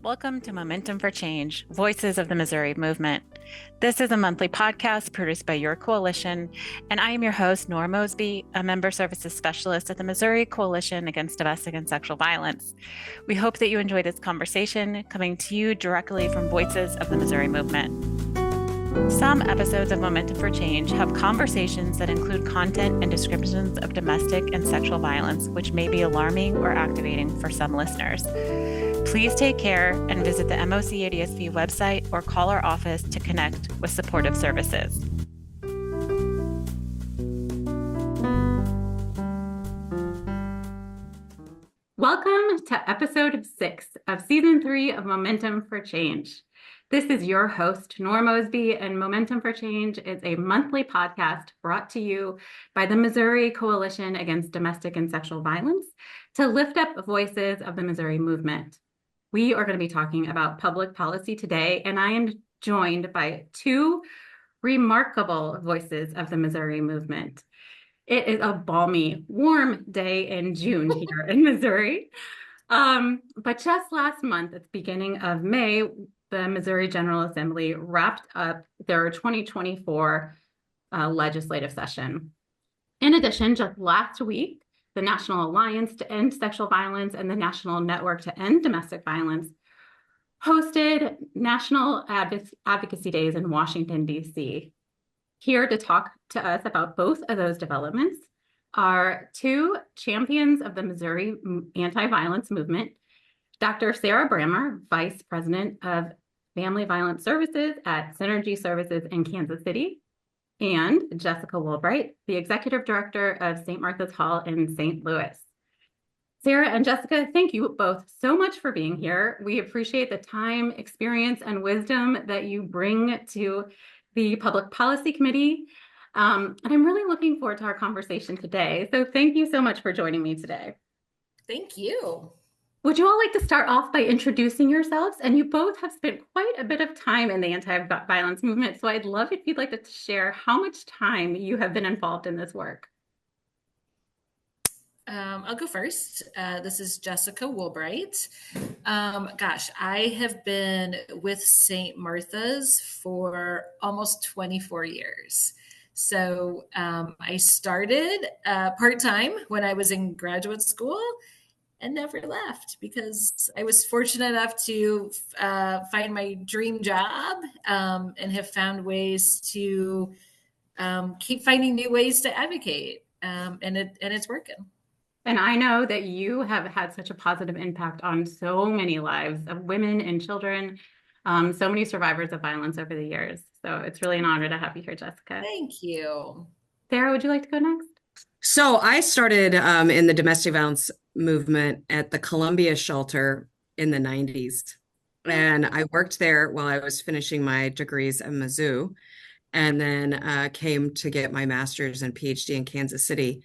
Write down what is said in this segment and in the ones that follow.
Welcome to Momentum for Change, Voices of the Missouri Movement. This is a monthly podcast produced by your coalition, and I am your host, Nora Mosby, a member services specialist at the Missouri Coalition Against Domestic and Sexual Violence. We hope that you enjoy this conversation coming to you directly from Voices of the Missouri Movement. Some episodes of Momentum for Change have conversations that include content and descriptions of domestic and sexual violence, which may be alarming or activating for some listeners. Please take care and visit the MOCADSV website or call our office to connect with supportive services. Welcome to episode 6 of season 3 of Momentum for Change. This is your host, Nora Mosby, and Momentum for Change is a monthly podcast brought to you by the Missouri Coalition Against Domestic and Sexual Violence to lift up voices of the Missouri movement. We are going to be talking about public policy today, and I am joined by two remarkable voices of the Missouri movement. It is a balmy, warm day in June here in Missouri. But just last month, at the beginning of May, the Missouri General Assembly wrapped up their 2024 legislative session. In addition, just last week, the National Alliance to End Sexual Violence and the National Network to End Domestic Violence hosted National Advocacy Days in Washington, D.C. Here to talk to us about both of those developments are two champions of the Missouri anti-violence movement, Dr. Sara Brammer, Vice President of Family Violence Services at Synergy Services in Kansas City, and Jessica Woolbright, the Executive Director of St. Martha's Hall in St. Louis. Sara and Jessica, thank you both so much for being here. We appreciate the time, experience, and wisdom that you bring to the Public Policy Committee. And I'm really looking forward to our conversation today. So thank you so much for joining me today. Thank you. Would you all like to start off by introducing yourselves? And you both have spent quite a bit of time in the anti-violence movement, so I'd love if you'd like to share how much time you have been involved in this work. I'll go first. This is Jessica Woolbright. I have been with St. Martha's for almost 24 years. So I started part-time when I was in graduate school and never left because I was fortunate enough to find my dream job and have found ways to keep finding new ways to advocate, and it's working. And I know that you have had such a positive impact on so many lives of women and children, so many survivors of violence over the years. So it's really an honor to have you here, Jessica. Thank you. Sara, would you like to go next? So I started in the domestic violence movement at the Columbia shelter in the 90s. And I worked there while I was finishing my degrees at Mizzou, and then came to get my master's and PhD in Kansas City.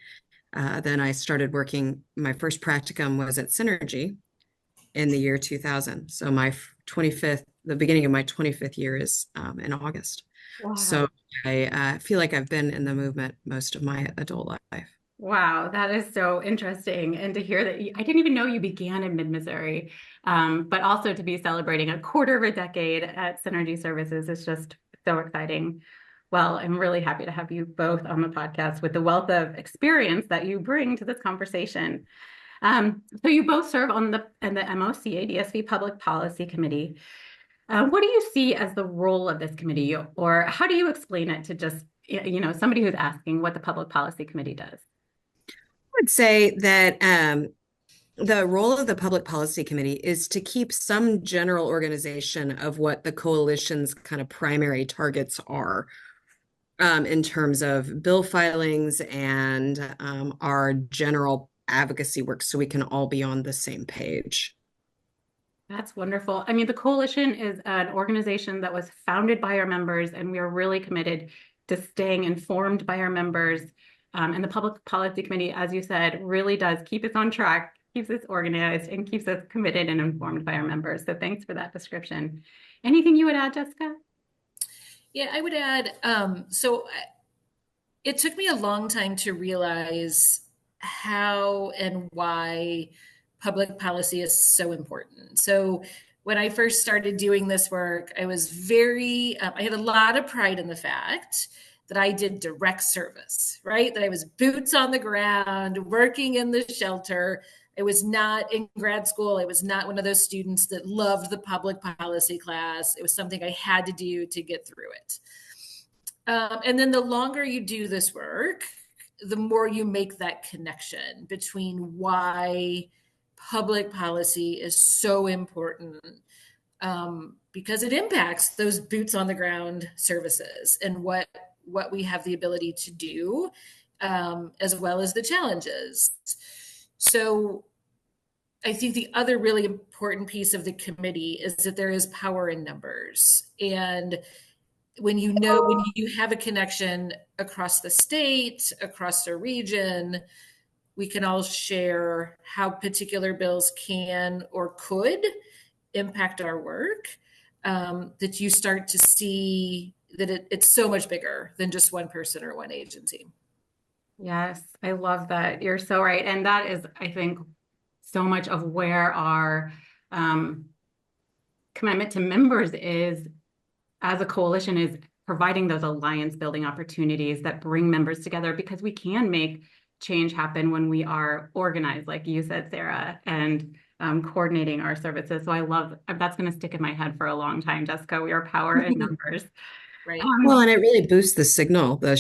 Then I started working, my first practicum was at Synergy in the year 2000. So my the beginning of my 25th year is in August. Wow. So I feel like I've been in the movement most of my adult life. Wow, that is so interesting. And to hear that, I didn't even know you began in mid-Missouri, but also to be celebrating a quarter of a decade at Synergy Services is just so exciting. Well, I'm really happy to have you both on the podcast with the wealth of experience that you bring to this conversation. So you both serve on the MOCADSV Public Policy Committee. What do you see as the role of this committee, or how do you explain it to just, somebody who's asking what the Public Policy Committee does? I would say that the role of the Public Policy Committee is to keep some general organization of what the coalition's kind of primary targets are in terms of bill filings and our general advocacy work, so we can all be on the same page. That's wonderful. I mean, the coalition is an organization that was founded by our members, and we are really committed to staying informed by our members. And the Public Policy Committee, as you said, really does keep us on track, keeps us organized, and keeps us committed and informed by our members. So thanks for that description. Anything you would add, Jessica? Yeah, I would add, so it took me a long time to realize how and why public policy is so important. So when I first started doing this work, I was I had a lot of pride in the fact that I did direct service, right? That I was boots on the ground, working in the shelter. I was not in grad school. I was not one of those students that loved the public policy class. It was something I had to do to get through it. And then the longer you do this work, the more you make that connection between why public policy is so important, because it impacts those boots on the ground services and what we have the ability to do, as well as the challenges. So I think the other really important piece of the committee is that there is power in numbers. And when you have a connection across the state, across the region, we can all share how particular bills can or could impact our work, that you start to see that it's so much bigger than just one person or one agency. Yes, I love that. You're so right. And that is, I think, so much of where our commitment to members is as a coalition, is providing those alliance building opportunities that bring members together, because we can make change happen when we are organized, like you said, Sara, and coordinating our services. So I love, that's going to stick in my head for a long time, Jessica. We are power in numbers. Right. Well, and it really boosts the signal, the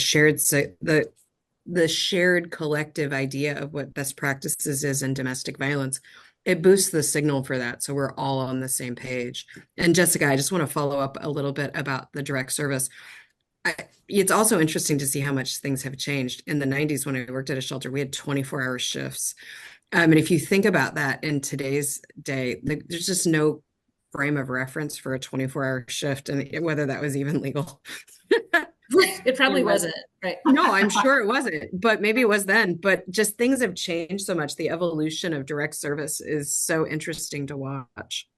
shared collective idea of what best practices is in domestic violence. It boosts the signal for that, so we're all on the same page. And Jessica, I just want to follow up a little bit about the direct service. It's also interesting to see how much things have changed. In the 90s, when I worked at a shelter, we had 24-hour shifts. And if you think about that in today's day, there's just no frame of reference for a 24-hour shift, and whether that was even legal. It probably wasn't, right? No, I'm sure it wasn't, but maybe it was then. But just things have changed so much. The evolution of direct service is so interesting to watch.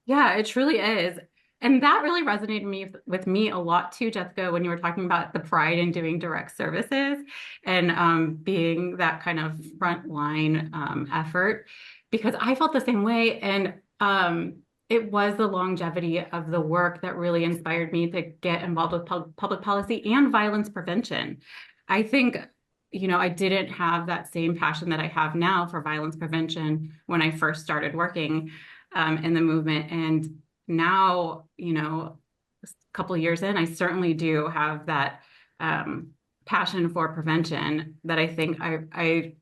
Yeah, it truly is. And that really resonated with me a lot too, Jessica, when you were talking about the pride in doing direct services and being that kind of frontline effort, because I felt the same way. And it was the longevity of the work that really inspired me to get involved with public policy and violence prevention. I think, I didn't have that same passion that I have now for violence prevention when I first started working in the movement. And now, a couple of years in, I certainly do have that passion for prevention that I think I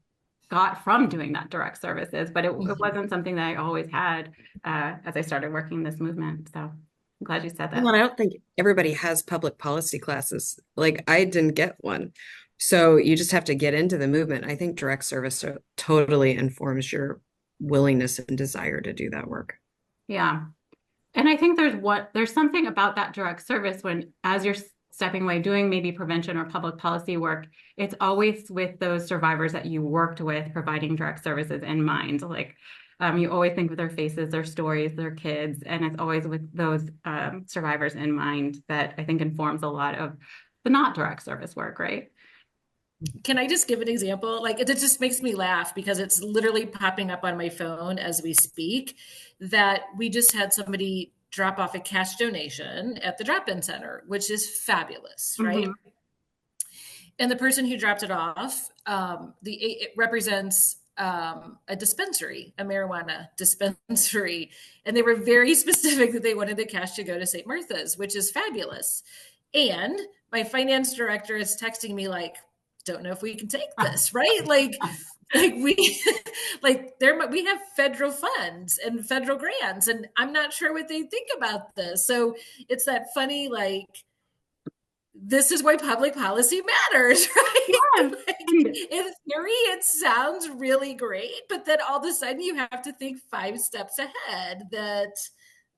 got from doing that direct services, but it wasn't something that I always had as I started working this movement. So I'm glad you said that. Well, I don't think everybody has public policy classes. Like, I didn't get one. So you just have to get into the movement. I think direct service totally informs your willingness and desire to do that work. Yeah. And I think there's something about that direct service when, as you're stepping away, doing maybe prevention or public policy work, it's always with those survivors that you worked with, providing direct services in mind. Like you always think of their faces, their stories, their kids, and it's always with those survivors in mind that I think informs a lot of the not direct service work, right? Can I just give an example? Like, it just makes me laugh because it's literally popping up on my phone as we speak, that we just had somebody drop off a cash donation at the drop-in center, which is fabulous, right? Mm-hmm. And the person who dropped it off, it represents a dispensary, a marijuana dispensary. And they were very specific that they wanted the cash to go to St. Martha's, which is fabulous. And my finance director is texting me like, don't know if we can take this, right? Like we have federal funds and federal grants, and I'm not sure what they think about this. So it's that funny, like, this is why public policy matters, right? Yeah. Like, in theory, it sounds really great, but then all of a sudden you have to think 5 steps ahead. That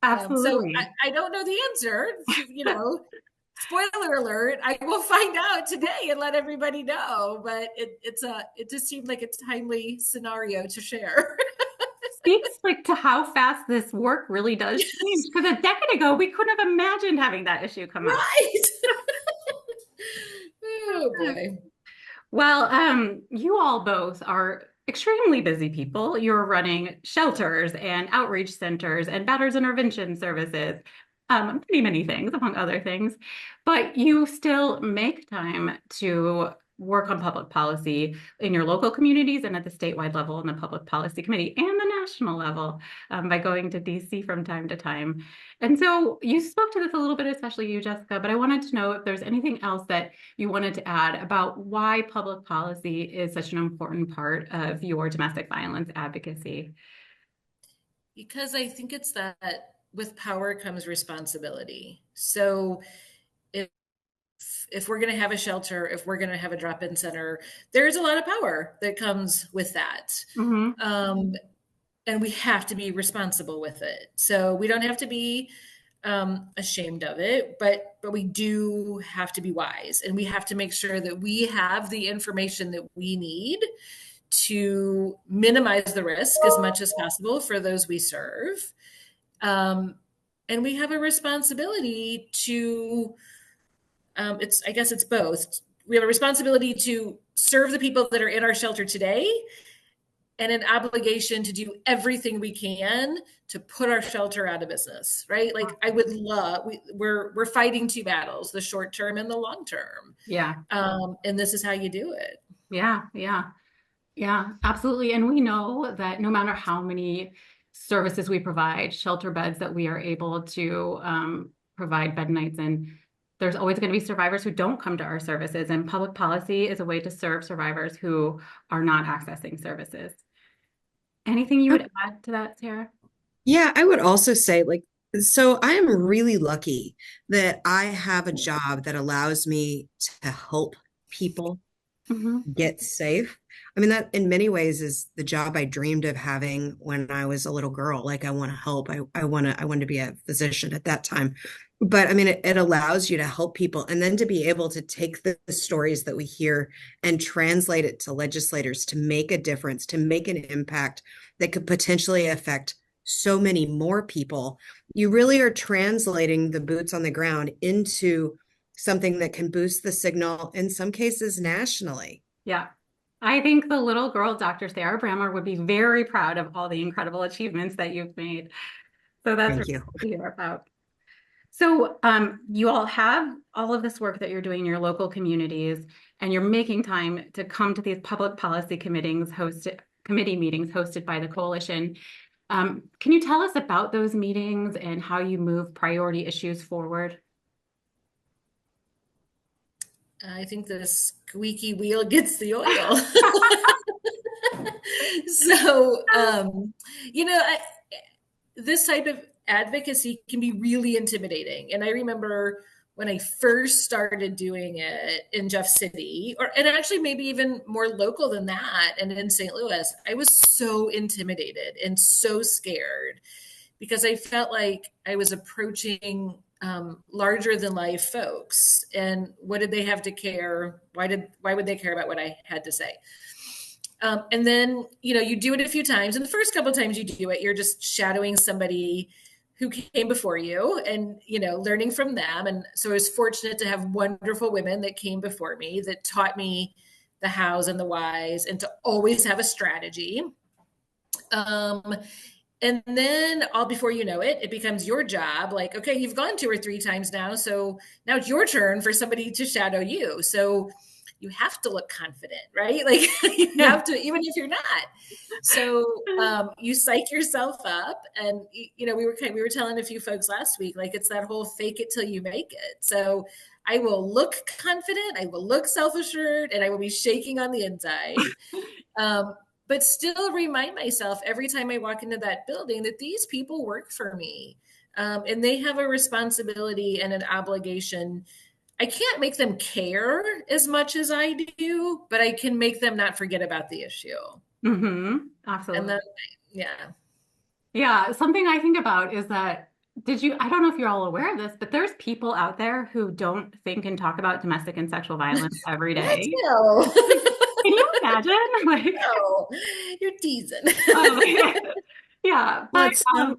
absolutely. So I don't know the answer, Spoiler alert, I will find out today and let everybody know, but it just seemed like a timely scenario to share. Speaks like to how fast this work really does change. Because a decade ago, we couldn't have imagined having that issue come up. Right. Oh boy. Well, you all both are extremely busy people. You're running shelters and outreach centers and batterers intervention services, many things, among other things. But you still make time to work on public policy in your local communities and at the statewide level in the Public Policy Committee and the national level by going to DC from time to time. And so you spoke to this a little bit, especially you, Jessica, but I wanted to know if there's anything else that you wanted to add about why public policy is such an important part of your domestic violence advocacy. Because I think it's that with power comes responsibility. So if we're going to have a shelter, if we're going to have a drop-in center, there's a lot of power that comes with that. Mm-hmm. And we have to be responsible with it. So we don't have to be ashamed of it, but we do have to be wise, and we have to make sure that we have the information that we need to minimize the risk as much as possible for those we serve. And we have a responsibility to, I guess it's both. We have a responsibility to serve the people that are in our shelter today, and an obligation to do everything we can to put our shelter out of business, right? Like I would love, we're fighting two battles, the short term and the long term. Yeah. And this is how you do it. Yeah, absolutely. And we know that no matter how many services we provide, shelter beds that we are able to provide bed nights in, there's always going to be survivors who don't come to our services. And public policy is a way to serve survivors who are not accessing services. Anything you would add to that, Sara? Yeah, I would also say, so I am really lucky that I have a job that allows me to help people get safe. I mean, that in many ways is the job I dreamed of having when I was a little girl. Like, I want to help. I want to be a physician at that time. But I mean, it allows you to help people, and then to be able to take the stories that we hear and translate it to legislators to make a difference, to make an impact that could potentially affect so many more people. You really are translating the boots on the ground into something that can boost the signal, in some cases nationally. Yeah. I think the little girl, Dr. Sara Brammer, would be very proud of all the incredible achievements that you've made. So that's Thank you. to hear about. So you all have all of this work that you're doing in your local communities, and you're making time to come to these public policy committee meetings hosted by the coalition. Can you tell us about those meetings and how you move priority issues forward? I think the squeaky wheel gets the oil. So, this type of advocacy can be really intimidating. And I remember when I first started doing it in Jeff City, and actually maybe even more local than that, and in St. Louis, I was so intimidated and so scared because I felt like I was approaching larger than life folks. And what did they have to care? Why would they care about what I had to say? And then, you do it a few times. And the first couple of times you do it, you're just shadowing somebody who came before you and, learning from them. And so I was fortunate to have wonderful women that came before me that taught me the hows and the whys, and to always have a strategy. And then all before you know it, it becomes your job. Like, okay, you've gone 2 or 3 times now. So now it's your turn for somebody to shadow you. So you have to look confident, right? Like you have to, even if you're not. So you psych yourself up. And, we were telling a few folks last week, like it's that whole fake it till you make it. So I will look confident, I will look self-assured, and I will be shaking on the inside. But still remind myself every time I walk into that building that these people work for me, and they have a responsibility and an obligation. I can't make them care as much as I do, but I can make them not forget about the issue. Mm-hmm. Absolutely. And then, yeah. Something I think about is that, I don't know if you're all aware of this, but there's people out there who don't think and talk about domestic and sexual violence every day. No. Can you imagine? No, you're teasing. Yeah. But, Well,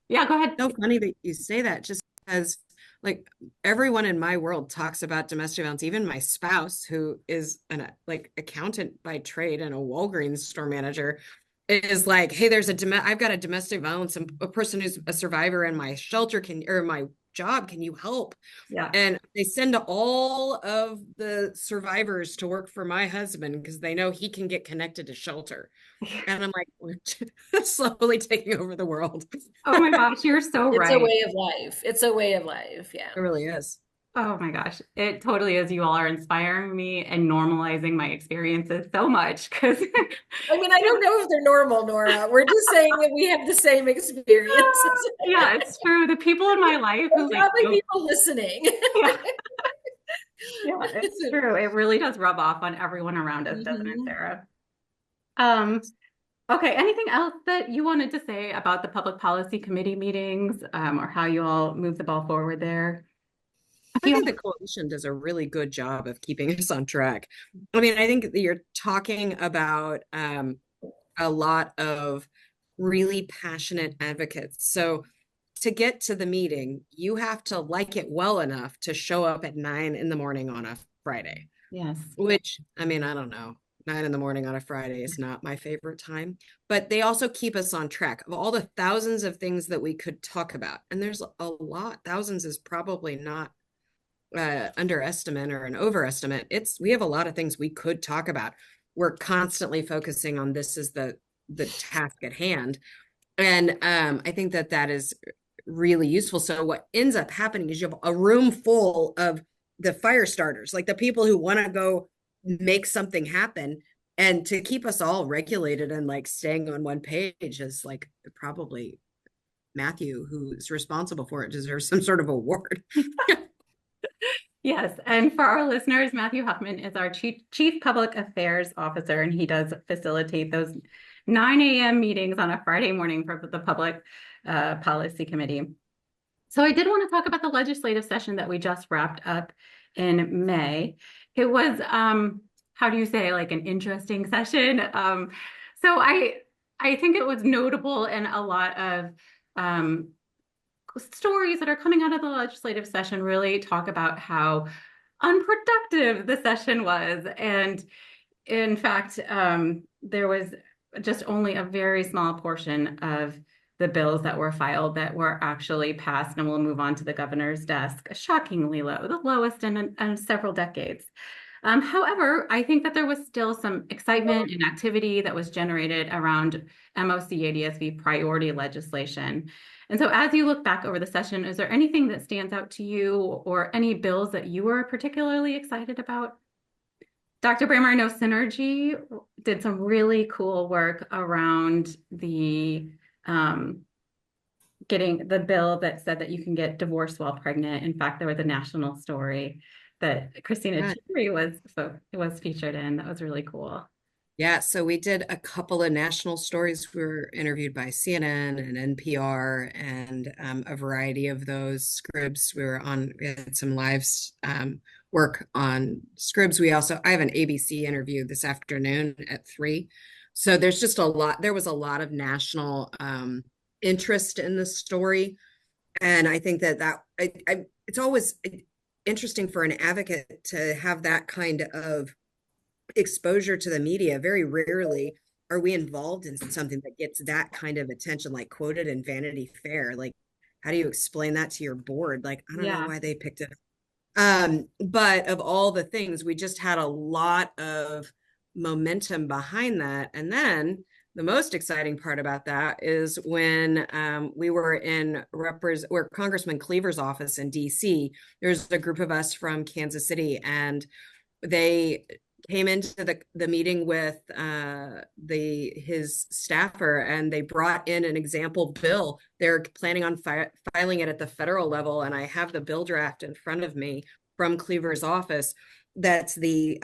yeah, go ahead. So funny that you say that, just because like everyone in my world talks about domestic violence. Even my spouse, who is an like accountant by trade and a Walgreens store manager, is like, hey, I've got a domestic violence and a person who's a survivor in my shelter or my job. Can you help? Yeah. And they send all of the survivors to work for my husband because they know he can get connected to shelter. And I'm like, we're slowly taking over the world. Oh my gosh, you're so It's a right. way of life. It's a way of life. Yeah. It really is. Oh my gosh, it totally is. You all are inspiring me and normalizing my experiences so much because I mean, I don't know if they're normal, Nora. We're just saying that we have the same experiences. yeah, it's true. The people in my life who There's like probably people listening. yeah, yeah, it's true. It really does rub off on everyone around us, doesn't it, Mhm. Sarah? Okay, anything else that you wanted to say about the Public Policy Committee meetings, or how you all move the ball forward there? If I you think the coalition does a really good job of keeping us on track. I mean, I think that you're talking about a lot of really passionate advocates. So to get to the meeting, you have to like it well enough to show up at 9 in the morning on a Friday, yes. which, I mean, I don't know. 9 in the morning on a Friday is not my favorite time, but they also keep us on track of all the thousands of things that we could talk about. And there's a lot. Thousands is probably not underestimate or an overestimate. We have a lot of things we could talk about. We're constantly focusing on this is the task at hand. And I think that is really useful. So what ends up happening is you have a room full of the fire starters, like the people who want to go make something happen. And to keep us all regulated and like staying on one page is like probably Matthew, who's responsible for it, deserves some sort of award. Yes, and for our listeners, Matthew Huffman is our Chief Public Affairs Officer, and he does facilitate those 9 a.m. meetings on a Friday morning for the Public Policy Committee. So I did want to talk about the legislative session that we just wrapped up in May. It was, how do you say, like an interesting session. So I think it was notable, and a lot of stories that are coming out of the legislative session really talk about how unproductive the session was. And in fact, there was just only a very small portion of the bills that were filed that were actually passed, and we'll move on to the governor's desk. Shockingly low, the lowest in several decades. However, I think that there was still some excitement and activity that was generated around MOCADSV priority legislation. And so as you look back over the session, is there anything that stands out to you or any bills that you were particularly excited about? Dr. Brammer, I know Synergy did some really cool work around the getting the bill that said that you can get divorced while pregnant. In fact, there was a national story that Christina Cherry was featured in. That was really cool. Yeah, so we did a couple of national stories. We were interviewed by CNN and NPR and a variety of those Scribs. We had some live work on Scribs. I have an ABC interview this afternoon at 3. So there's just there was a lot of national interest in the story. And I think it's always interesting for an advocate to have that kind of exposure to the media. Very rarely are we involved in something that gets that kind of attention, like quoted in Vanity Fair. Like, how do you explain that to your board? Like, I don't know why they picked it up. But of all the things, we just had a lot of momentum behind that. And then the most exciting part about that is when we were where Congressman Cleaver's office in DC. There's a group of us from Kansas City, and they came into the meeting with his staffer, and they brought in an example bill. They're planning on filing it at the federal level, and I have the bill draft in front of me from Cleaver's office. That's the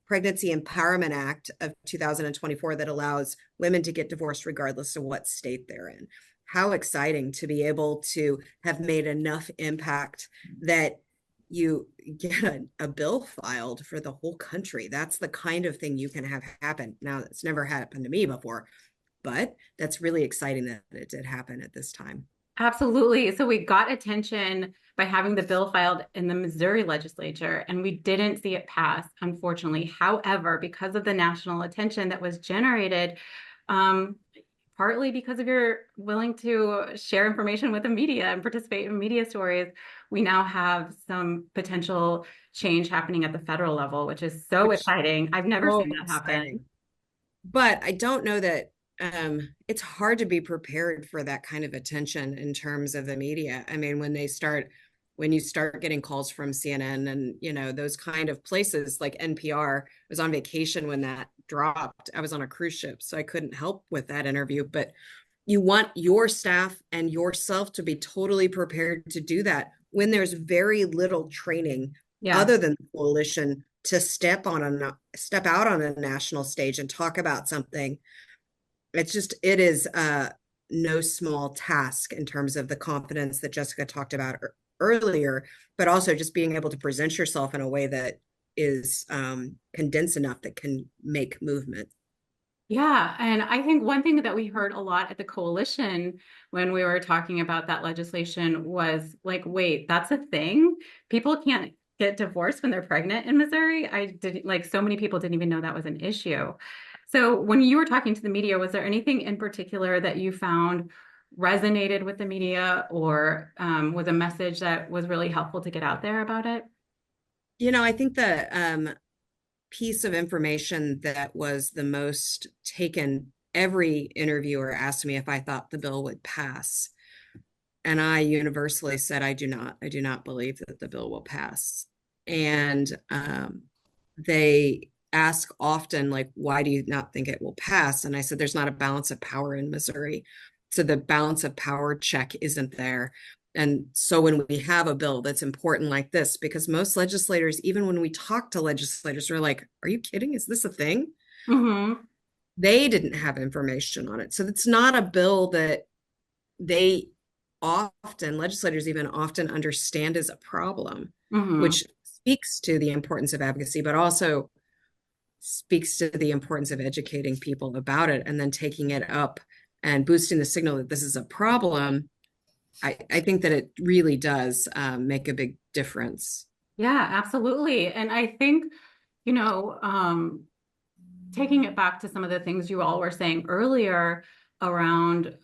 Pregnancy Empowerment Act of 2024 that allows women to get divorced regardless of what state they're in. How exciting to be able to have made enough impact that you get a bill filed for the whole country. That's the kind of thing you can have happen. Now, it's never happened to me before, but that's really exciting that it did happen at this time. Absolutely. So we got attention by having the bill filed in the Missouri legislature, and we didn't see it pass, unfortunately. However, because of the national attention that was generated, um, partly because of your willing to share information with the media and participate in media stories, we now have some potential change happening at the federal level, which is so Which exciting. I've never so seen that happen. exciting. But I don't know that it's hard to be prepared for that kind of attention in terms of the media. I mean, when you start getting calls from CNN and, those kind of places like NPR, I was on vacation when that dropped. I was on a cruise ship, so I couldn't help with that interview. But you want your staff and yourself to be totally prepared to do that when there's very little training Yeah. other than the coalition to step out on a national stage and talk about something. It is no small task in terms of the confidence that Jessica talked about earlier, but also just being able to present yourself in a way that is condensed enough that can make movement. Yeah, and I think one thing that we heard a lot at the coalition when we were talking about that legislation was like, wait, that's a thing? People can't get divorced when they're pregnant in Missouri? I didn't like so many people didn't even know that was an issue. So when you were talking to the media, was there anything in particular that you found resonated with the media or was a message that was really helpful to get out there about it? I think the piece of information that was the most taken, every interviewer asked me if I thought the bill would pass. And I universally said, I do not believe that the bill will pass. And they ask often, like, why do you not think it will pass? And I said, there's not a balance of power in Missouri. So the balance of power check isn't there. And so when we have a bill that's important like this, because most legislators, even when we talk to legislators, are like, are you kidding? Is this a thing? Mm-hmm. They didn't have information on it. So it's not a bill that legislators even often understand as a problem, Mm-hmm. which speaks to the importance of advocacy, but also speaks to the importance of educating people about it and then taking it up and boosting the signal that this is a problem. I think that it really does make a big difference. Yeah, absolutely. And I think, you know, taking it back to some of the things you all were saying earlier around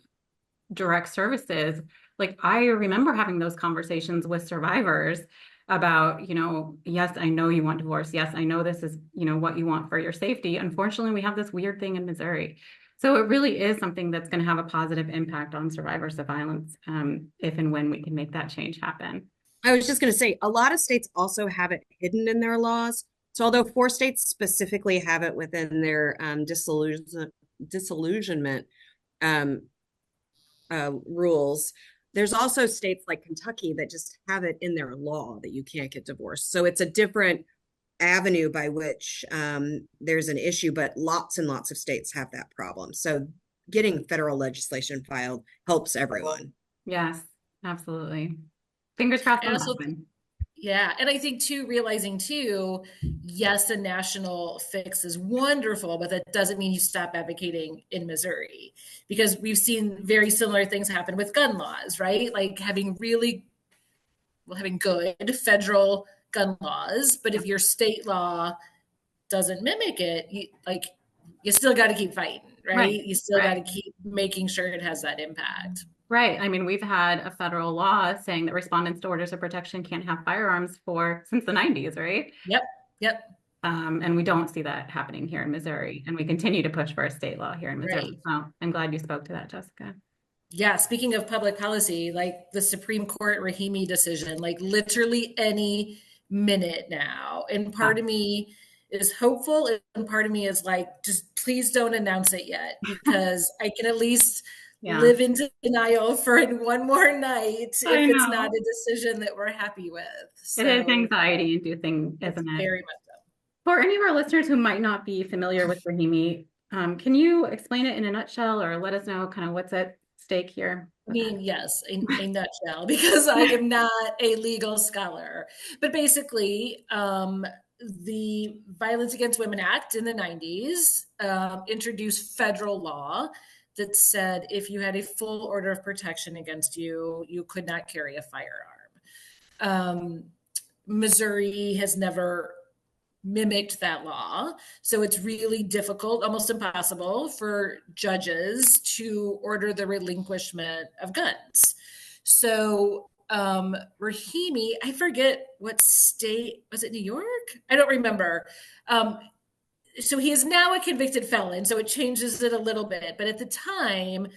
direct services, like I remember having those conversations with survivors about, yes, I know you want divorce. Yes, I know this is, what you want for your safety. Unfortunately, we have this weird thing in Missouri. So it really is something that's going to have a positive impact on survivors of violence, if and when we can make that change happen. I was just going to say, a lot of states also have it hidden in their laws. So although 4 states specifically have it within their disillusionment um, rules, there's also states like Kentucky that just have it in their law that you can't get divorced. So it's a different avenue by which there's an issue, but lots and lots of states have that problem. So getting federal legislation filed helps everyone. Yes, absolutely. Fingers crossed on And that also, one. yeah, and I think too, realizing too, yes, a national fix is wonderful, but that doesn't mean you stop advocating in Missouri, because we've seen very similar things happen with gun laws, right? Like having good federal gun laws, but if your state law doesn't mimic it, you still got to keep fighting, right? Right, You still got right. to keep making sure it has that impact. Right. I mean, we've had a federal law saying that respondents to orders of protection can't have firearms since the 90s, right? Yep, yep, And we don't see that happening here in Missouri. And we continue to push for a state law here in Missouri. right. So I'm glad you spoke to that, Jessica. Yeah, speaking of public policy, like the Supreme Court Rahimi decision, like literally any minute now. And Yeah. part of me is hopeful, and part of me is like, just please don't announce it yet, because I can at least Yeah, live in denial for one more night I if it's not know. a decision that we're happy with. It is So anxiety inducing, it's isn't it? very much so. For any of our listeners who might not be familiar with Rahimi, can you explain it in a nutshell or let us know kind of what's at stake here? I mean, yes, a nutshell, because I am not a legal scholar. But basically, the Violence Against Women Act in the 90s introduced federal law that said if you had a full order of protection against you, you could not carry a firearm. Missouri has never mimicked that law. So it's really difficult, almost impossible for judges to order the relinquishment of guns. So Rahimi, I forget what state, was it New York? I don't remember. So he is now a convicted felon, so it changes it a little bit. But at the time,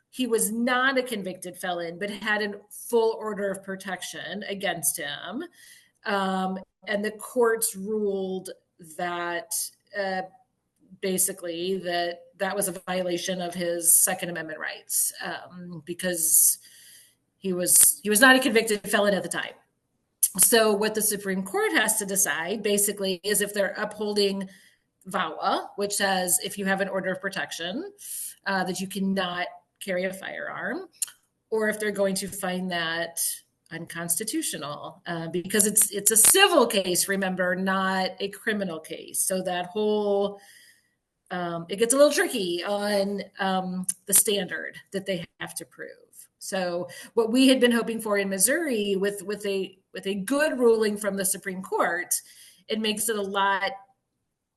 he was not a convicted felon, but had a full order of protection against him. And the courts ruled that basically that was a violation of his Second Amendment rights because he was not a convicted felon at the time. So what the Supreme Court has to decide basically is if they're upholding VAWA, which says if you have an order of protection that you cannot carry a firearm, or if they're going to find that unconstitutional because it's a civil case, remember, not a criminal case. So that whole it gets a little tricky on the standard that they have to prove. So what we had been hoping for in Missouri with a good ruling from the Supreme Court, it makes it a lot,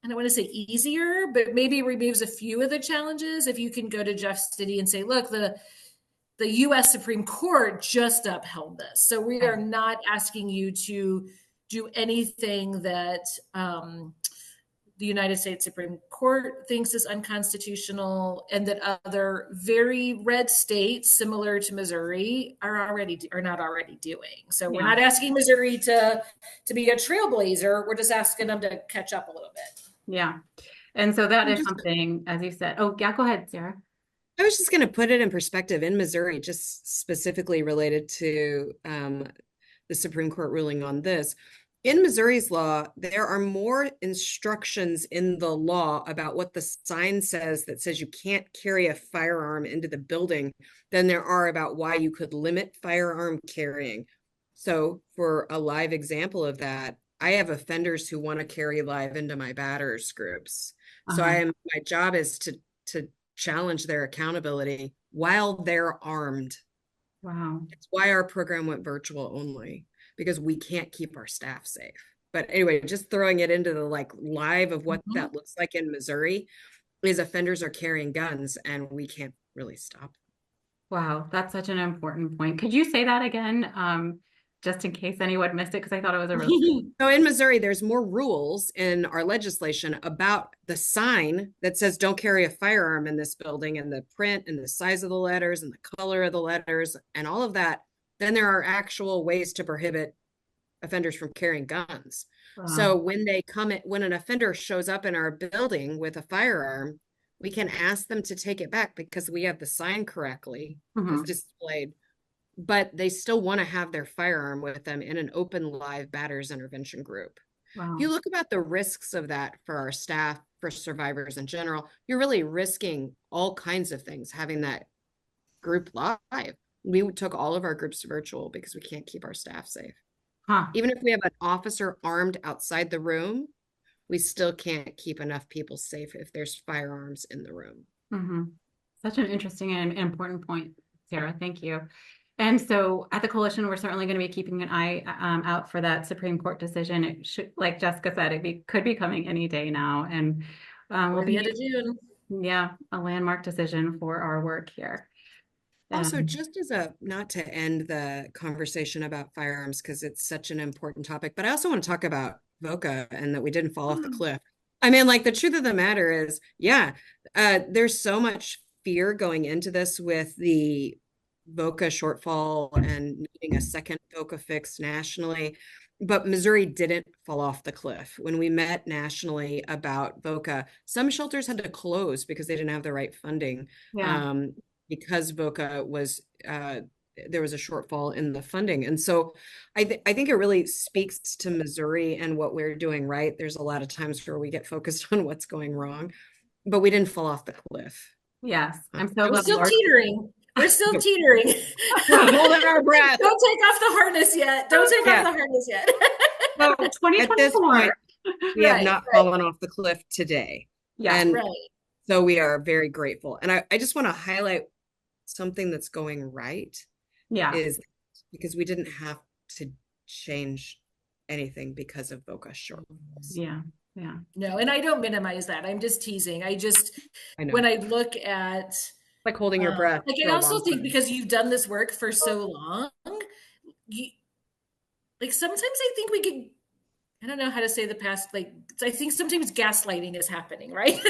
I don't want to say easier, but maybe removes a few of the challenges. If you can go to Jeff City and say, look, the U.S. Supreme Court just upheld this. So we are not asking you to do anything that the United States Supreme Court thinks is unconstitutional and that other very red states similar to Missouri are not already doing. So we're not asking Missouri to be a trailblazer. We're just asking them to catch up a little bit. Yeah. And so that is something, as you said. Oh, yeah, go ahead, Sarah. I was just going to put it in perspective in Missouri, just specifically related to the Supreme Court ruling on this. In Missouri's law, there are more instructions in the law about what the sign says that says you can't carry a firearm into the building than there are about why you could limit firearm carrying. So for a live example of that, I have offenders who want to carry live into my batters groups. So my job is to challenge their accountability while they're armed. Wow. That's why our program went virtual only, because we can't keep our staff safe. But anyway, just throwing it into the live of what that looks like in Missouri is offenders are carrying guns and we can't really stop them. Wow, that's such an important point. Could you say that again? Just in case anyone missed it, because I thought it was a really So in Missouri, there's more rules in our legislation about the sign that says don't carry a firearm in this building, and the print and the size of the letters and the color of the letters and all of that. Then there are actual ways to prohibit offenders from carrying guns. Wow. So when an offender shows up in our building with a firearm, we can ask them to take it back because we have the sign correctly as displayed. But they still want to have their firearm with them in an open live batters intervention group. Wow. If you look about the risks of that for our staff, for survivors in general, you're really risking all kinds of things having that group live. We took all of our groups virtual because we can't keep our staff safe. Even if we have an officer armed outside the room, we still can't keep enough people safe if there's firearms in the room. Such an interesting and important point, Sarah. Thank you. And so at the coalition, we're certainly going to be keeping an eye out for that Supreme Court decision. It should, like Jessica said, could be coming any day now. And we'll be a landmark decision for our work here. Also, just as not to end the conversation about firearms, because it's such an important topic, but I also want to talk about VOCA and that we didn't fall off the cliff. I mean, the truth of the matter is, there's so much fear going into this with the VOCA shortfall and needing a second VOCA fix nationally. But Missouri didn't fall off the cliff. When we met nationally about VOCA, some shelters had to close because they didn't have the right funding. Because VOCA was, there was a shortfall in the funding. And so I think it really speaks to Missouri and what we're doing right. There's a lot of times where we get focused on what's going wrong, but we didn't fall off the cliff. Yes, I'm so glad. We're still teetering. We're still teetering. Holding our breath. Don't take off the harness yet. Don't take off the harness yet. So 2024. At this point, we have not fallen off the cliff today. Yeah, and So we are very grateful. And I just want to highlight something that's going right Yeah. is because we didn't have to change anything because of VOCA shortfalls. Yeah. Yeah. No, and I don't minimize that. I'm just teasing. I know. When I look at, Like holding your breath like for I a also long think time. because you've done this work for so long, you like sometimes I think we get, I don't know how to say the past, like I think sometimes gaslighting is happening, right?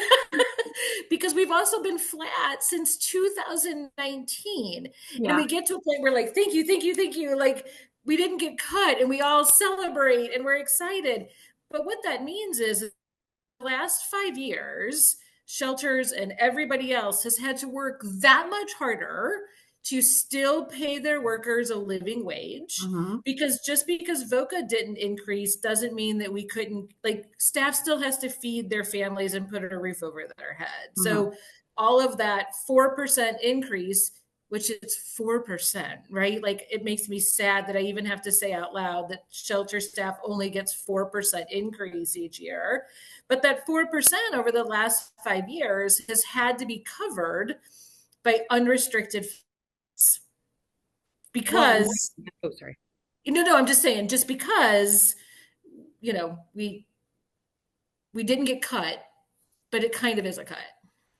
Because we've also been flat since 2019. And Yeah. we get to a point where like, thank you, thank you, thank you. Like we didn't get cut and we all celebrate and we're excited. But what that means is the last 5 years, shelters and everybody else has had to work that much harder to still pay their workers a living wage. Mhm. Because just because VOCA didn't increase doesn't mean that we couldn't, like staff still has to feed their families and put a roof over their head. So all of that 4% increase, which is 4%, right? Like it makes me sad that I even have to say out loud that shelter staff only gets 4% increase each year. But that 4% over the last 5 years has had to be covered by unrestricted funds. Because Oh, sorry. no, I'm just saying, just because, we didn't get cut, but it kind of is a cut.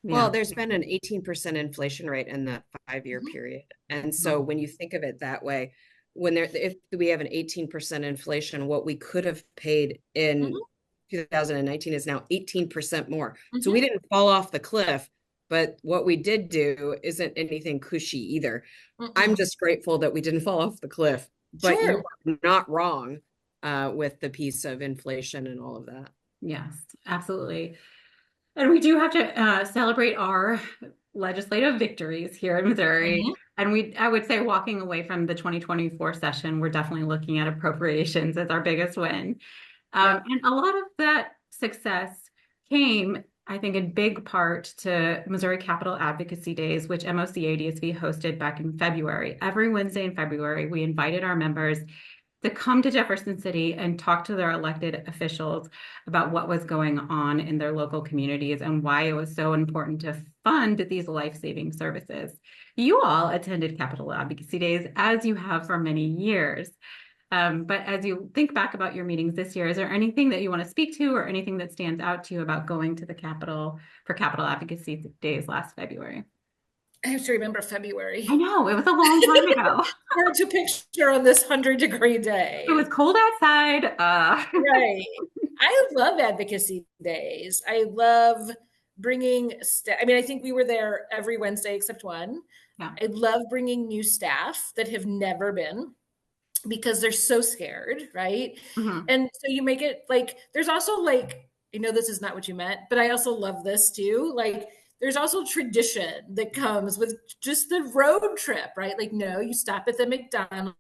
Well, there's been an 18% inflation rate in that 5-year period. And so when you think of it that way, if we have an 18% inflation, what we could have paid in 2019 is now 18% more. So we didn't fall off the cliff, but what we did do isn't anything cushy either. I'm just grateful that we didn't fall off the cliff, but you're not wrong with the piece of inflation and all of that. Yes, absolutely. And we do have to celebrate our legislative victories here in Missouri. And I would say walking away from the 2024 session, we're definitely looking at appropriations as our biggest win. And a lot of that success came, I think, in big part to Missouri Capital Advocacy Days, which MOCADSV hosted back in February. Every Wednesday in February, we invited our members to come to Jefferson City and talk to their elected officials about what was going on in their local communities and why it was so important to fund these life-saving services. You all attended Capital Advocacy Days, as you have for many years. But as you think back about your meetings this year, is there anything that you want to speak to or anything that stands out to you about going to the Capitol for Capital Advocacy Days last February? I have to remember February. I know, it was a long time ago. Hard to picture on this 100-degree day. It was cold outside. Right. I love advocacy days. I love bringing staff. I mean, I think we were there every Wednesday except one. Yeah. I love bringing new staff that have never been because they're so scared, right? And so you make it like, there's also like, I know this is not what you meant, but I also love this too. Like, there's also tradition that comes with just the road trip, right? Like, no, you stop at the McDonald's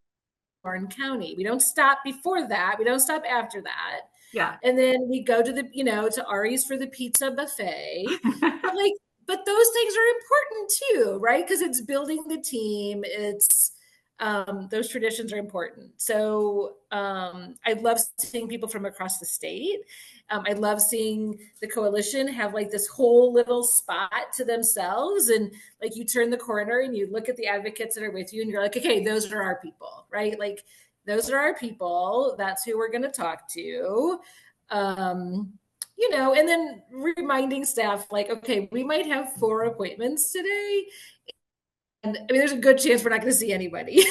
in County. We don't stop before that. We don't stop after that. Yeah. And then we go to to Ari's for the pizza buffet. but those things are important too, right? Because it's building the team. It's those traditions are important. So I love seeing people from across the state. I love seeing the coalition have like this whole little spot to themselves. And like you turn the corner and you look at the advocates that are with you and you're like, okay, those are our people, right? Like those are our people. That's who we're going to talk to. And then reminding staff like, okay, we might have 4 appointments today. And I mean, there's a good chance we're not going to see anybody,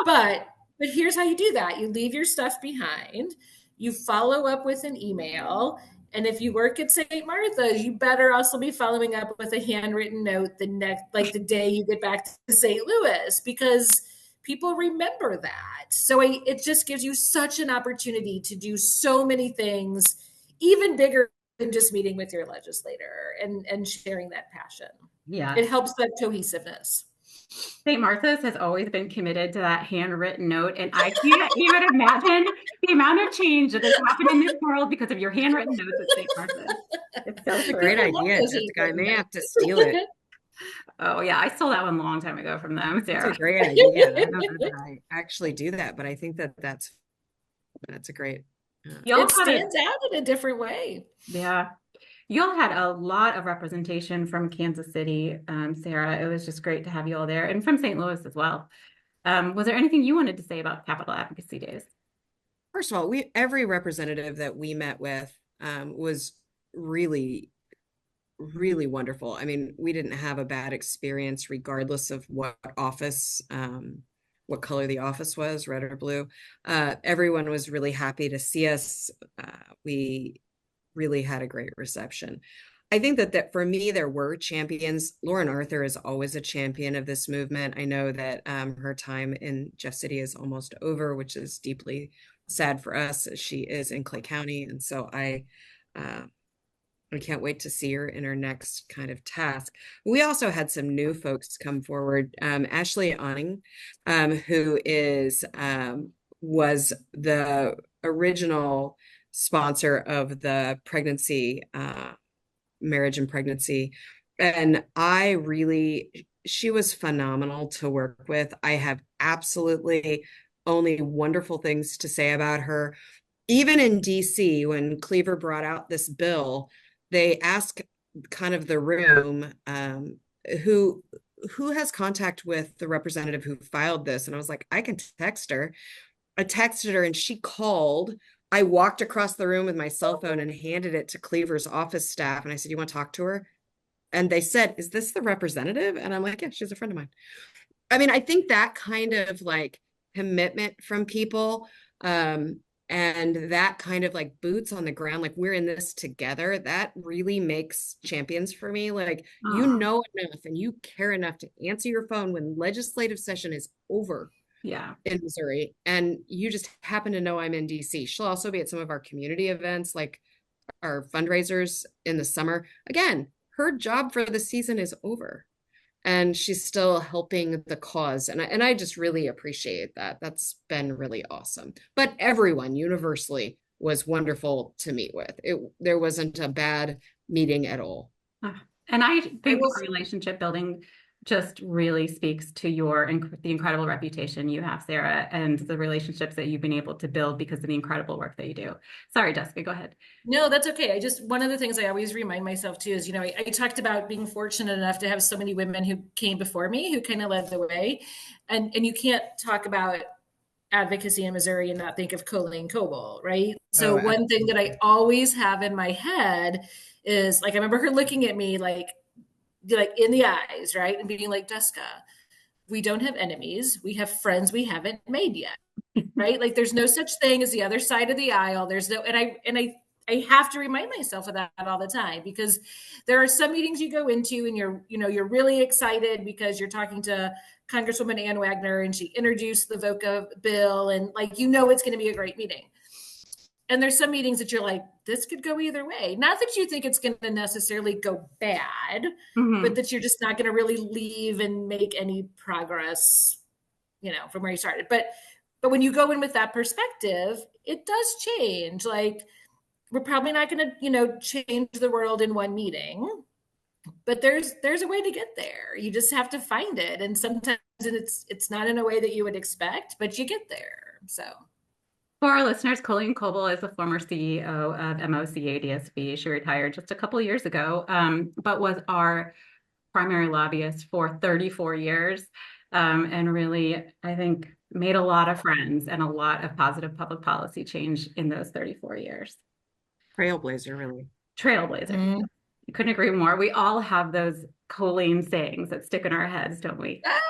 but here's how you do that. You leave your stuff behind, you follow up with an email. And if you work at St. Martha's, you better also be following up with a handwritten note the day you get back to St. Louis, because people remember that. So it just gives you such an opportunity to do so many things, even bigger than just meeting with your legislator and sharing that passion. Yeah. It helps that cohesiveness. St. Martha's has always been committed to that handwritten note. And I can't even imagine the amount of change that has happened in this world because of your handwritten notes at St. Martha's. It's so true. Great idea, Jessica. I may have to steal it. Oh, yeah. I stole that one a long time ago from them, Sarah. That's a great idea. I don't know that I actually do that, but I think that's a great. It stands out in a different way. Yeah. You all had a lot of representation from Kansas City, Sarah. It was just great to have you all there, and from St. Louis as well. Was there anything you wanted to say about Capital Advocacy Days? First of all, every representative that we met with was really, really wonderful. I mean, we didn't have a bad experience regardless of what office, what color the office was, red or blue. Everyone was really happy to see us. We really had a great reception. I think that for me, there were champions. Lauren Arthur is always a champion of this movement. I know that her time in Jeff City is almost over, which is deeply sad for us, as she is in Clay County. And so I can't wait to see her in her next kind of task. We also had some new folks come forward. Ashley Awning, who was the original sponsor of the pregnancy, marriage and pregnancy. And she was phenomenal to work with. I have absolutely only wonderful things to say about her. Even in DC, when Cleaver brought out this bill, they asked kind of the room, who has contact with the representative who filed this? And I was like, I can text her. I texted her and she called. I walked across the room with my cell phone and handed it to Cleaver's office staff. And I said, you want to talk to her? And they said, is this the representative? And I'm like, yeah, she's a friend of mine. I mean, I think that kind of like commitment from people, and that kind of like boots on the ground, like we're in this together, that really makes champions for me. Like, you know enough and you care enough to answer your phone when legislative session is over. Yeah. In Missouri, and you just happen to know I'm in DC. She'll also be at some of our community events, like our fundraisers in the summer. Again, her job for the season is over, and she's still helping the cause. And I just really appreciate that. That's been really awesome. But everyone universally was wonderful to meet with. There wasn't a bad meeting at all. And I think relationship building just really speaks to the incredible reputation you have, Sarah, and the relationships that you've been able to build because of the incredible work that you do. Sorry, Jessica, go ahead. No, that's okay. One of the things I always remind myself too is, I talked about being fortunate enough to have so many women who came before me, who kind of led the way. And you can't talk about advocacy in Missouri and not think of Colleen Coble, right? So one thing that I always have in my head is, like, I remember her looking at me like in the eyes, right? And being like, Jessica, we don't have enemies. We have friends we haven't made yet, right? Like, there's no such thing as the other side of the aisle. There's no, and I have to remind myself of that all the time, because there are some meetings you go into and you're really excited because you're talking to Congresswoman Ann Wagner and she introduced the VOCA bill, and like, it's going to be a great meeting. And there's some meetings that you're like, this could go either way. Not that you think it's going to necessarily go bad, but that you're just not going to really leave and make any progress, from where you started. But when you go in with that perspective, it does change. Like, we're probably not going to, change the world in one meeting, but there's a way to get there. You just have to find it. And sometimes it's not in a way that you would expect, but you get there. So. For our listeners, Colleen Coble is the former CEO of MOCADSV. She retired just a couple of years ago, but was our primary lobbyist for 34 years, and really, I think, made a lot of friends and a lot of positive public policy change in those 34 years. Trailblazer, really. Trailblazer. Mm-hmm. You couldn't agree more. We all have those Colleen sayings that stick in our heads, don't we? Oh,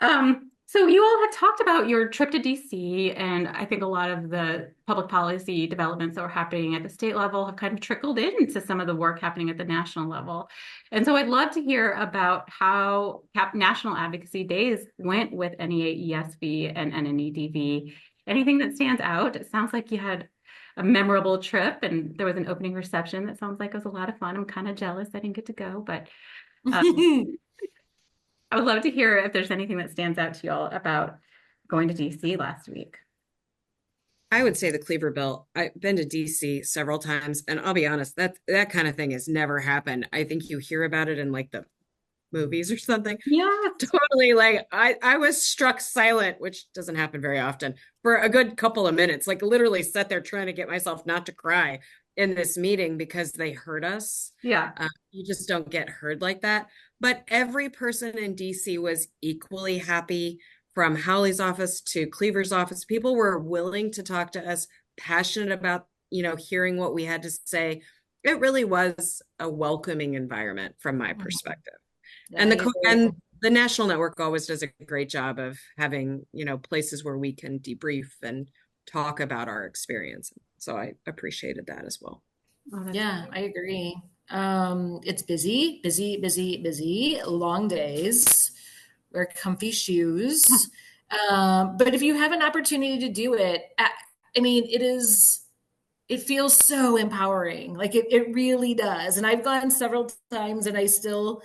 yeah. So you all have talked about your trip to DC, and I think a lot of the public policy developments that were happening at the state level have kind of trickled into some of the work happening at the national level. And so I'd love to hear about how National Advocacy Days went with NEAESV and NNEDV. Anything that stands out? It sounds like you had a memorable trip, and there was an opening reception that sounds like it was a lot of fun. I'm kind of jealous I didn't get to go, but I would love to hear if there's anything that stands out to y'all about going to DC last week. I would say the Cleaver bill. I've been to DC several times, and I'll be honest, that kind of thing has never happened. I think you hear about it in like the movies or something. Yeah, totally. Like I was struck silent, which doesn't happen very often, for a good couple of minutes. Like, literally sat there trying to get myself not to cry in this meeting because they heard us. Yeah. You just don't get heard like that. But every person in DC was equally happy, from Howley's office to Cleaver's office. People were willing to talk to us, passionate about, hearing what we had to say. It really was a welcoming environment from my perspective. Yeah, And I agree. and the national network always does a great job of having, places where we can debrief and talk about our experience. So I appreciated that as well. Oh, Yeah, I agree. It's busy, busy, busy, busy, long days, wear comfy shoes. But if you have an opportunity to do it, I mean, it feels so empowering. Like it really does. And I've gone several times and I still,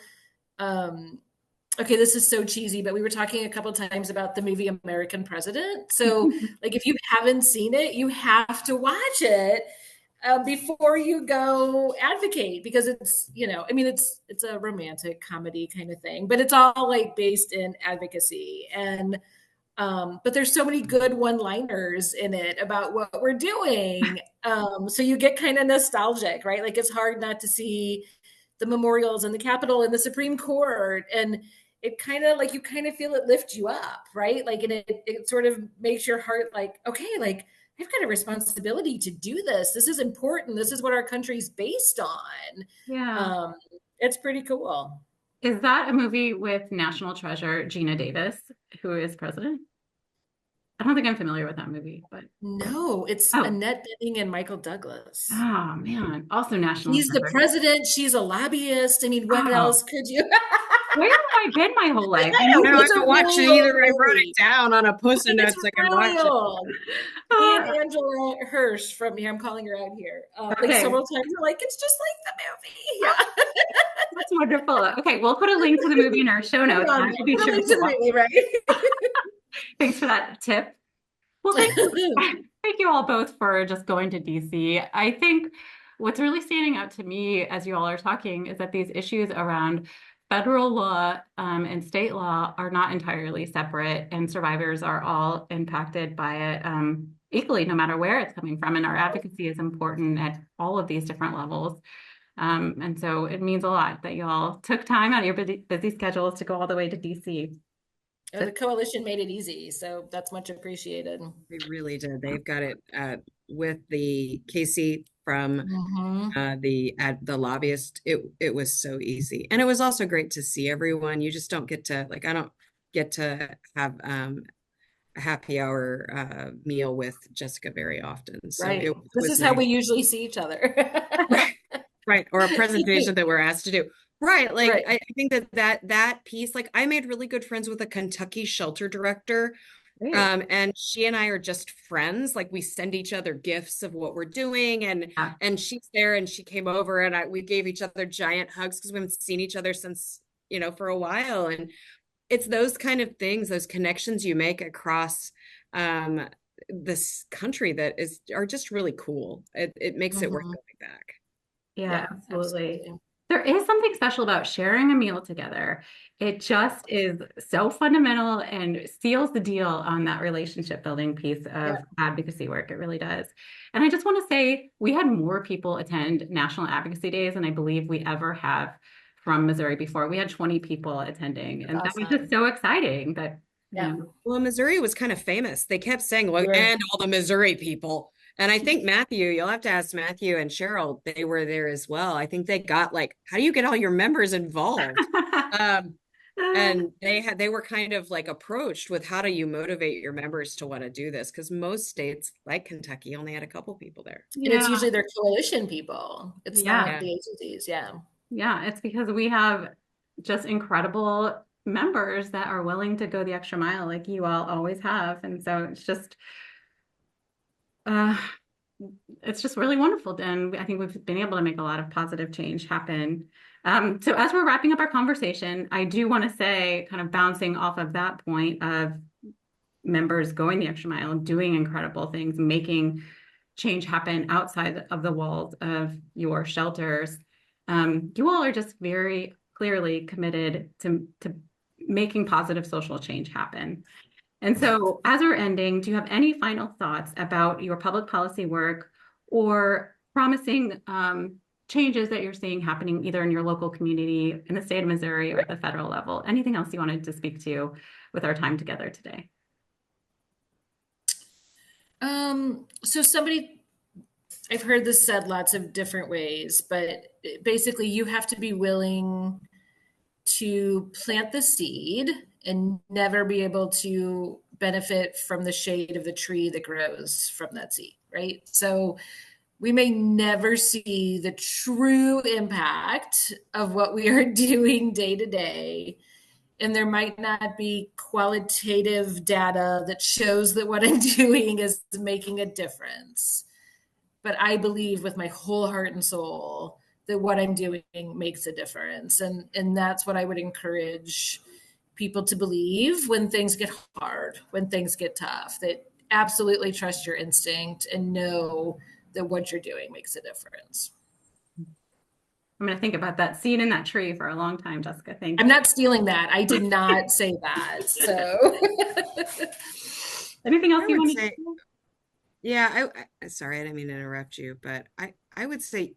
okay, this is so cheesy, but we were talking a couple times about the movie American President. So like, if you haven't seen it, you have to watch it before you go advocate, because it's, I mean, it's a romantic comedy kind of thing, but it's all like based in advocacy. And but there's so many good one-liners in it about what we're doing. So you get kind of nostalgic, right? Like it's hard not to see the memorials and the Capitol and the Supreme Court. And it kind of like, you kind of feel it lift you up, right? Like, and it sort of makes your heart like, okay, like I've got a responsibility to do this. This is important. This is what our country's based on. Yeah. It's pretty cool. Is that a movie with national treasure Gina Davis, who is president? I don't think I'm familiar with that movie, but no, it's Annette Bening and Michael Douglas. Oh man, also national He's treasure. The president. She's a lobbyist. I mean, what else could you? Where have I been my whole life? I haven't watched it either. I wrote it down on a post-it note so I can watch it. And Angela Hirsch from here, I'm calling her out here. Like several times, we're like, it's just like the movie. Yeah. That's wonderful. Okay, we'll put a link to the movie in our show notes. Put a link to the movie, right? Thanks for that tip. Well, thank you all both for just going to DC. I think what's really standing out to me as you all are talking is that these issues around federal law and state law are not entirely separate, and survivors are all impacted by it equally, no matter where it's coming from. And our advocacy is important at all of these different levels. And so it means a lot that you all took time out of your busy schedules to go all the way to DC. The coalition made it easy, so that's much appreciated. They really did. They've got it with the Casey from the lobbyist. It was so easy, and it was also great to see everyone. You just don't get to I don't get to have a happy hour meal with Jessica very often. So right. This is nice. How we usually see each other. Right. Or a presentation that we're asked to do. Right. Like, right. I think that piece, like I made really good friends with a Kentucky shelter director. Right. And she and I are just friends. Like we send each other gifts of what we're doing, and she's there, and she came over, and we gave each other giant hugs because we haven't seen each other since, for a while. And it's those kind of things, those connections you make across this country that are just really cool. It makes it worth going back. Yeah, absolutely. There is something special about sharing a meal together. It just is so fundamental and seals the deal on that relationship building piece of advocacy work. It really does. And I just want to say we had more people attend National Advocacy Days than I believe we ever have from Missouri before. We had 20 people attending, and that was just so exciting. That Well, Missouri was kind of famous. They kept saying, "Well, and all the Missouri people." And I think Matthew, you'll have to ask Matthew and Cheryl, they were there as well. I think they got how do you get all your members involved? And they were kind of approached with, how do you motivate your members to want to do this? Because most states like Kentucky only had a couple people there. And it's usually their coalition people. It's not the agencies. Yeah, it's because we have just incredible members that are willing to go the extra mile like you all always have. And so it's just really wonderful. And I think we've been able to make a lot of positive change happen. So as we're wrapping up our conversation, I do want to say, kind of bouncing off of that point of members going the extra mile, doing incredible things, making change happen outside of the walls of your shelters. You all are just very clearly committed to making positive social change happen. And so as we're ending, do you have any final thoughts about your public policy work or promising changes that you're seeing happening either in your local community, in the state of Missouri, or at the federal level. Anything else you wanted to speak to with our time together today? So I've heard this said lots of different ways, but basically you have to be willing to plant the seed and never be able to benefit from the shade of the tree that grows from that seed, right? So we may never see the true impact of what we are doing day to day. And there might not be qualitative data that shows that what I'm doing is making a difference. But I believe with my whole heart and soul that what I'm doing makes a difference. And that's what I would encourage people to believe when things get hard, when things get tough, that absolutely trust your instinct and know that what you're doing makes a difference. I'm going to think about that seed in that tree for a long time, Jessica. Thank you. I'm not stealing that. I did not say that. So anything else you want to say? Yeah, sorry, I didn't mean to interrupt you, but I would say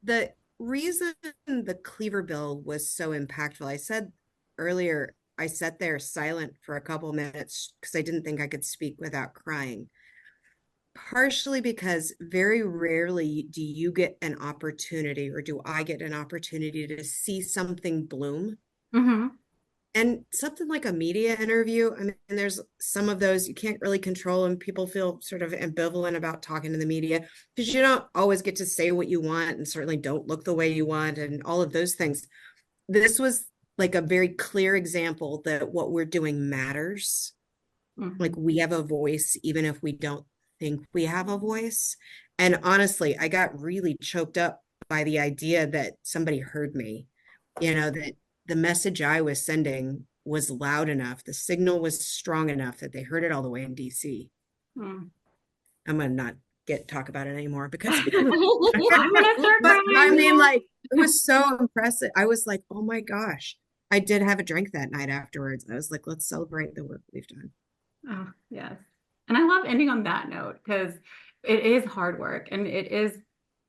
the reason the Cleaver bill was so impactful, I said earlier, I sat there silent for a couple minutes because I didn't think I could speak without crying. Partially because very rarely do you get an opportunity, or do I get an opportunity to see something bloom. Mm-hmm. And something like a media interview, I mean, there's some of those you can't really control, and people feel sort of ambivalent about talking to the media because you don't always get to say what you want, and certainly don't look the way you want, and all of those things. This was like a very clear example that what we're doing matters. Mm-hmm. Like we have a voice, even if we don't think we have a voice. And honestly, I got really choked up by the idea that somebody heard me, that the message I was sending was loud enough. The signal was strong enough that they heard it all the way in DC. I'm going to not talk about it anymore because but I mean, like, it was so impressive. I was like, oh my gosh, I did have a drink that night afterwards. I was like, let's celebrate the work we've done. Oh, yes. And I love ending on that note because it is hard work and it is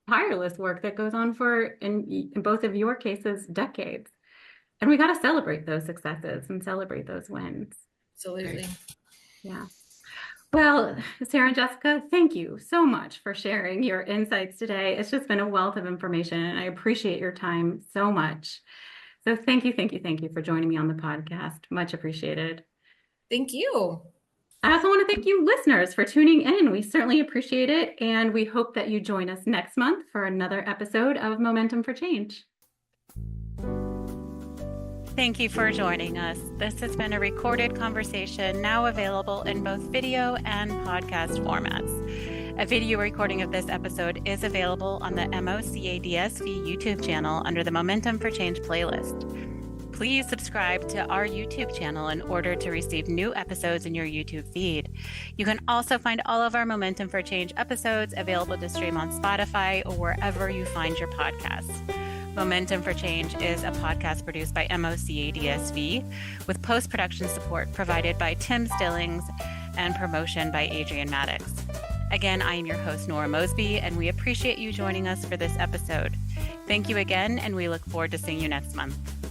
tireless work that goes on for, in both of your cases, decades. And we got to celebrate those successes and celebrate those wins. Absolutely. Yeah. Well, Sara and Jessica, thank you so much for sharing your insights today. It's just been a wealth of information and I appreciate your time so much. So thank you for joining me on the podcast. Much appreciated. Thank you. I also want to thank you listeners for tuning in. We certainly appreciate it. And we hope that you join us next month for another episode of Momentum for Change. Thank you for joining us. This has been a recorded conversation now available in both video and podcast formats. A video recording of this episode is available on the MOCADSV YouTube channel under the Momentum for Change playlist. Please subscribe to our YouTube channel in order to receive new episodes in your YouTube feed. You can also find all of our Momentum for Change episodes available to stream on Spotify or wherever you find your podcasts. Momentum for Change is a podcast produced by MOCADSV with post-production support provided by Tim Stillings and promotion by Adrian Maddox. Again, I am your host, Nora Mosby, and we appreciate you joining us for this episode. Thank you again, and we look forward to seeing you next month.